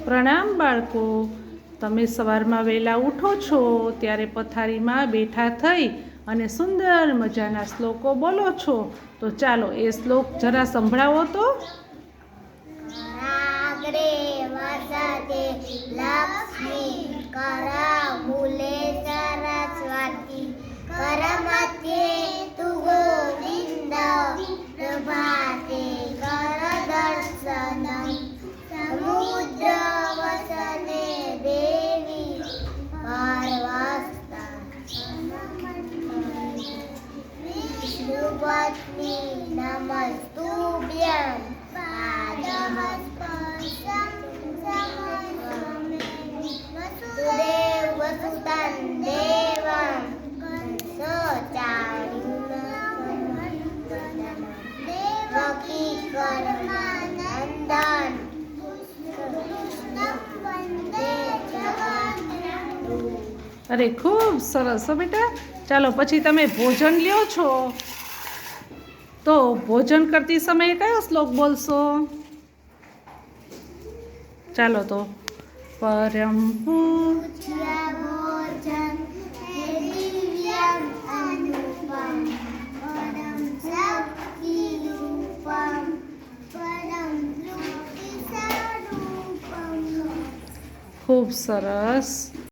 પ્રણામ બાળકો, તમે સવારમાં વહેલા ઉઠો છો ત્યારે પથારીમાં બેઠા થઈ અને સુંદર મજાના શ્લોકો બોલો છો. તો ચાલો એ શ્લોક જરા સંભળાવો તો. કરાગ્રે વસતે લક્ષ્મી, કરમૂલે સરસ્વતી, કરમધ્યે તુ ગોવિંદ, પ્રભાતે કરદર્શનમ, સમુદ્રવસને દેવી, પાર્વસ્તા વિષ્ણુપત્ની નમસ્તુભ્યં, પાદસ્પર્શં વસુદેવ વસુતં દેવં, કંસચાણૂરમર્દનં, દેવકી પરમાનંદન, કૃષ્ણં વંદે જગદ્ગુરૂ. અરે ખૂબ સરસ હો બેટા. ચાલો પછી તમે ભોજન લ્યો છો તો ભોજન કરતી સમયે કયો શ્લોક બોલશો? ચાલો તો પરમ પૂજ્ય ભોજન હે દિવ્યમ અનુપમ, પરમ શક્તિ રૂપમ, પરમ તૃપ્તિ સ્વરૂપમ. ખૂબ સરસ.